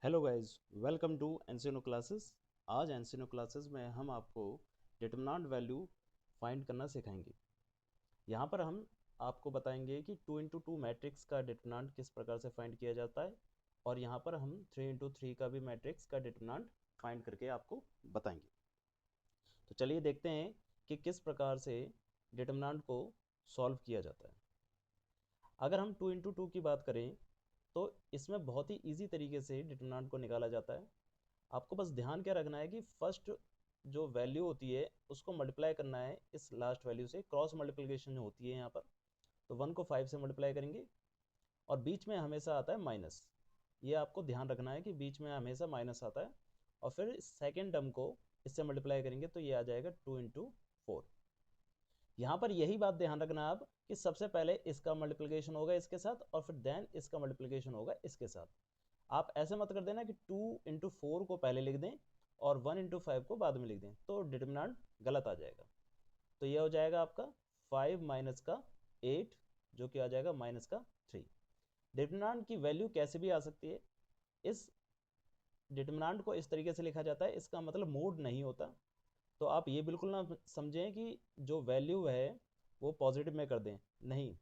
Hello guys, welcome to एनसीनो classes. आज एनसीनो क्लासेस में हम आपको डिटरमिनेंट वैल्यू फाइंड करना सिखाएंगे। यहाँ पर हम आपको बताएंगे कि 2 इंटू 2 मैट्रिक्स का डिटरमिनेंट किस प्रकार से फाइंड किया जाता है, और यहाँ पर हम 3 इंटू 3 का भी मैट्रिक्स का डिटरमिनेंट फाइंड करके आपको बताएंगे। तो चलिए देखते हैं कि किस प्रकार से डिटरमिनेंट को सॉल्व किया जाता है। अगर हम 2 इंटू 2 की बात करें तो इसमें बहुत ही ईजी तरीके से डिटरमिनेंट को निकाला जाता है। आपको बस ध्यान क्या रखना है कि फर्स्ट जो वैल्यू होती है उसको मल्टीप्लाई करना है इस लास्ट वैल्यू से। क्रॉस मल्टीप्लिकेशन होती है यहाँ पर, तो 1 को 5 से मल्टीप्लाई करेंगे और बीच में हमेशा आता है माइनस। ये आपको ध्यान रखना है कि बीच में हमेशा माइनस आता है। और फिर सेकेंड टर्म को इससे मल्टीप्लाई करेंगे तो ये आ जाएगा 2 इंटू 4। यहाँ पर यही बात ध्यान रखना आप कि सबसे पहले इसका मल्टीप्लिकेशन होगा इसके साथ और फिर देन इसका मल्टीप्लिकेशन होगा इसके साथ। आप ऐसे मत कर देना कि 2 इंटू 4 को पहले लिख दें और 1 इंटू 5 को बाद में लिख दें, तो डिटरमिनेंट गलत आ जाएगा। तो ये हो जाएगा आपका 5 माइनस का 8 जो कि आ जाएगा माइनस का 3। डिटरमिनेंट की वैल्यू कैसे भी आ सकती है। इस डिटरमिनेंट को इस तरीके से लिखा जाता है, इसका मतलब मोड नहीं होता। तो आप ये बिल्कुल ना समझें कि जो वैल्यू है वो पॉजिटिव में कर दें, नहीं।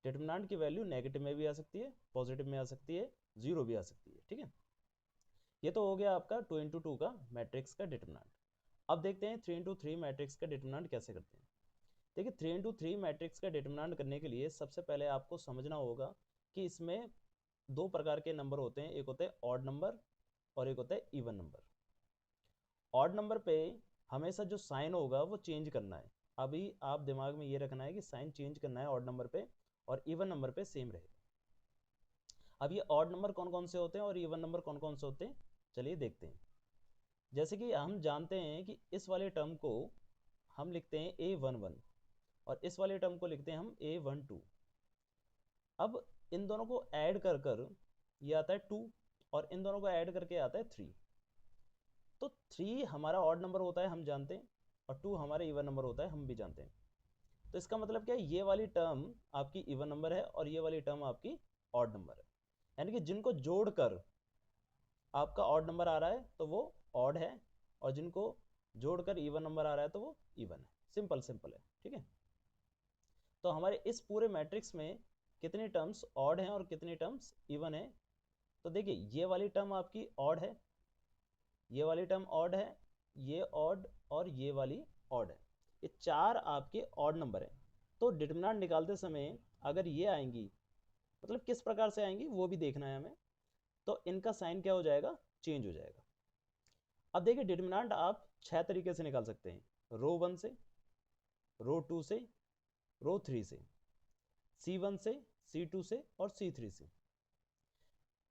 डिटरमिनेंट की वैल्यू नेगेटिव में भी आ सकती है, पॉजिटिव में आ सकती है, जीरो भी आ सकती है। ठीक है, ये तो हो गया आपका 2 इंटू 2 का मैट्रिक्स का डिटरमिनेंट। अब देखते हैं 3 इंटू 3 मैट्रिक्स का डिटरमिनेंट कैसे करते हैं। देखिए 3 इंटू 3 मैट्रिक्स का डिटरमिनेंट करने के लिए सबसे पहले आपको समझना होगा कि इसमें दो प्रकार के नंबर होते हैं, एक होता है ऑड नंबर और एक होता है इवन नंबर। ऑड नंबर पे हमेशा जो साइन होगा वो चेंज करना है। अभी आप दिमाग में ये रखना है कि साइन चेंज करना है ऑड नंबर पे, और इवन नंबर पे सेम रहेगा। अब ये ऑड नंबर कौन कौन से होते हैं और इवन नंबर कौन कौन से होते हैं, चलिए देखते हैं। जैसे कि हम जानते हैं कि इस वाले टर्म को हम लिखते हैं a11 और इस वाले टर्म को लिखते हैं हम a12। अब इन दोनों को ऐड कर कर ये आता है 2 और इन दोनों को ऐड करके आता है 3। तो 3 हमारा ऑड नंबर होता है हम जानते हैं, और 2 हमारा इवन नंबर होता है हम भी जानते हैं। तो इसका मतलब क्या है, ये वाली टर्म आपकी इवन नंबर है और ये वाली टर्म आपकी ऑड नंबर है। यानी कि जिनको जोड़कर आपका ऑड नंबर आ रहा है तो वो ऑड है, और जिनको जोड़कर इवन नंबर आ रहा है तो वो इवन है। सिंपल सिंपल है, ठीक है। तो हमारे इस पूरे मैट्रिक्स में कितनी टर्म्स ऑड हैं और कितनी टर्म्स इवन है। तो देखिए ये वाली टर्म आपकी ऑड है, ये वाली टर्म ऑड है, ये ऑड और ये वाली ऑड है। ये चार आपके ऑड नंबर हैं। तो डिटरमिनेंट निकालते समय अगर ये आएंगी, मतलब किस प्रकार से आएंगी वो भी देखना है हमें। तो इनका साइन क्या हो जाएगा, चेंज हो जाएगा। अब देखिए डिटरमिनेंट आप 6 तरीके से निकाल सकते हैं। रो 1 से, रो 2 से, रो 3 से, C1 से, C2 से और C3 से।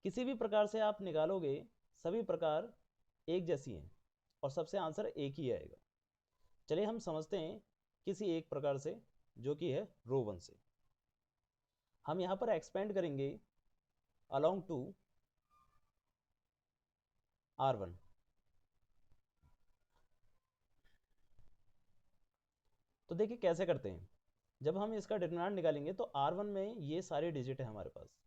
किसी भी प्रकार से आप निकालोगे सभी प्रकार एक जैसी हैं और सबसे आंसर एक ही आएगा। चलिए हम समझते हैं किसी एक प्रकार से, जो कि है रो 1 से। हम यहाँ पर एक्सपेंड करेंगे अलोंग टू R1। तो देखिए कैसे करते हैं। जब हम इसका डिटरमिनेंट निकालेंगे तो R1 में ये सारे डिजिट है हमारे पास,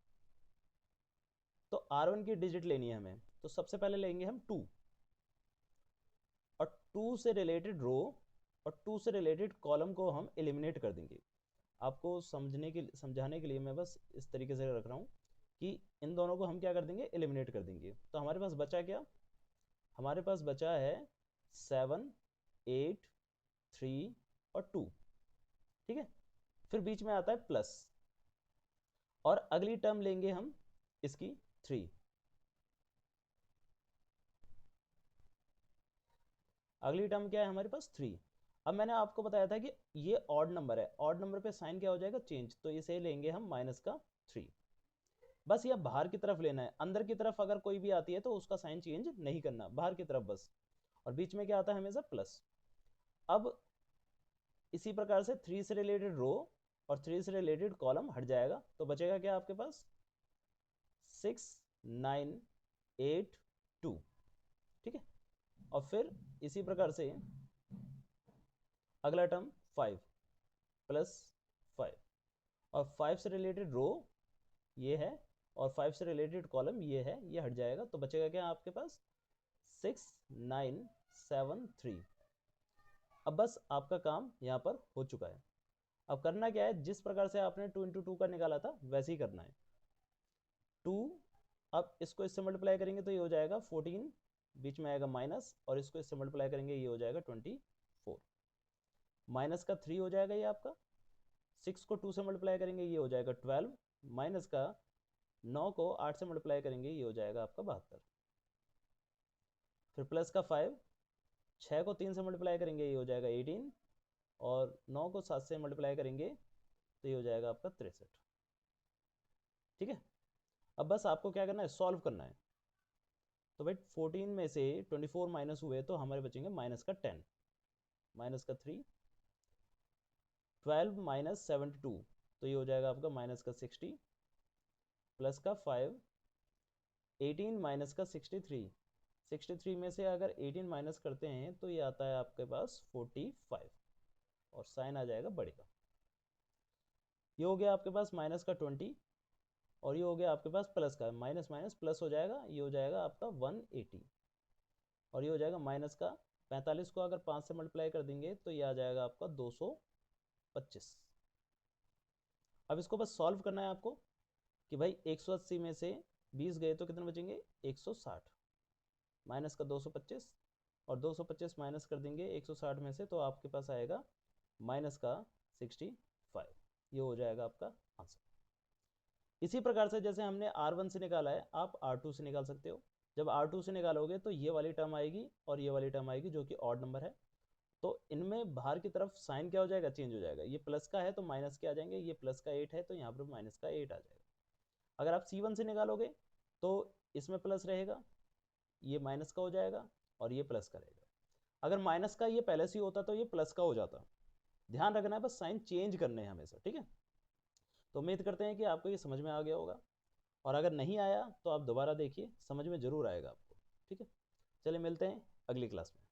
तो R1 की डिजिट लेनी है हमें। तो सबसे पहले लेंगे हम 2, और 2 से रिलेटेड रो और 2 से रिलेटेड कॉलम को हम एलिमिनेट कर देंगे। आपको समझाने के लिए मैं बस इस तरीके से रख रहा हूँ कि इन दोनों को हम क्या कर देंगे, एलिमिनेट कर देंगे। तो हमारे पास बचा क्या, हमारे पास बचा है 7, 8, 3 और 2। ठीक है, फिर बीच में आता है प्लस, और अगली टर्म लेंगे हम इसकी 3। अगली टर्म क्या है हमारे पास, 3। अब मैंने आपको बताया था कि ये ऑड नंबर है, ऑड नंबर पे साइन क्या हो जाएगा, चेंज। तो इसे लेंगे हम माइनस का 3। बस ये बाहर की तरफ लेना है, अंदर की तरफ अगर कोई भी आती है तो उसका साइन चेंज नहीं करना, बाहर की तरफ बस। और बीच में क्या आता है हमेशा, प्लस। अब इसी प्रकार से 3 से रिलेटेड रो और 3 से रिलेटेड कॉलम हट जाएगा, तो बचेगा क्या आपके पास, 6, 9, 8, 2। ठीक है, और फिर इसी प्रकार से अगला टर्म 5 प्लस 5, और 5 से रिलेटेड रो ये है, और 5 से रिलेटेड कॉलम ये है, ये हट जाएगा, तो बचेगा क्या आपके पास 6973। अब बस आपका काम यहाँ पर हो चुका है। अब करना क्या है, जिस प्रकार से आपने 2 × 2 का निकाला था वैसे ही करना है। 2, अब इसको इससे मल्टीप्लाई करेंगे तो ये हो जाएगा 14, बीच में आएगा माइनस, और इसको इससे मल्टीप्लाई करेंगे ये हो जाएगा 24, माइनस का 3 हो जाएगा ये आपका, 6 को 2 से मल्टीप्लाई करेंगे ये हो जाएगा 12, माइनस का 9 को 8 से मल्टीप्लाई करेंगे ये हो जाएगा आपका 72, फिर प्लस का 5, 6 को 3 से मल्टीप्लाई करेंगे ये हो जाएगा 18, और 9 को 7 से मल्टीप्लाई करेंगे तो ये हो जाएगा आपका 63। ठीक है, अब बस आपको क्या करना है, सॉल्व करना है। तो भाई 14 में से 24 माइनस हुए तो हमारे बचेंगे माइनस का 10, माइनस का 3, 12 माइनस 72 तो ये हो जाएगा आपका माइनस का 60, प्लस का 5, 18 माइनस का 63, 63 में से अगर 18 माइनस करते हैं तो ये आता है आपके पास 45, और साइन आ जाएगा बड़े का। ये हो गया आपके पास माइनस का 20, और ये हो गया आपके पास प्लस का, माइनस माइनस प्लस हो जाएगा, ये हो जाएगा आपका 180, और ये हो जाएगा माइनस का 45 को अगर 5 से मल्टीप्लाई कर देंगे तो ये आ जाएगा आपका 225। अब इसको बस सॉल्व करना है आपको कि भाई 180 में से 20 गए तो कितने बचेंगे 160, माइनस का 225, और 225 माइनस कर देंगे 160 में से तो आपके पास आएगा माइनस का 65। ये हो जाएगा आपका आंसर। इसी प्रकार से जैसे हमने R1 से निकाला है आप R2 से निकाल सकते हो। जब R2 से निकालोगे तो ये वाली टर्म आएगी और ये वाली टर्म आएगी जो कि ऑड नंबर है, तो इनमें बाहर की तरफ साइन क्या हो जाएगा, चेंज हो जाएगा। ये प्लस का है तो माइनस के आ जाएंगे, ये प्लस का 8 है तो यहाँ पर माइनस का 8 आ जाएगा। अगर आप C1 से निकालोगे तो इसमें प्लस रहेगा, ये माइनस का हो जाएगा और ये प्लस का रहेगा। अगर माइनस का ये पहले से ही होता तो ये प्लस का हो जाता। ध्यान रखना है, बस साइन चेंज करने हैं हमेशा, ठीक है। तो उम्मीद करते हैं कि आपको ये समझ में आ गया होगा, और अगर नहीं आया तो आप दोबारा देखिए, समझ में जरूर आएगा आपको, ठीक है। चलिए मिलते हैं अगली क्लास में।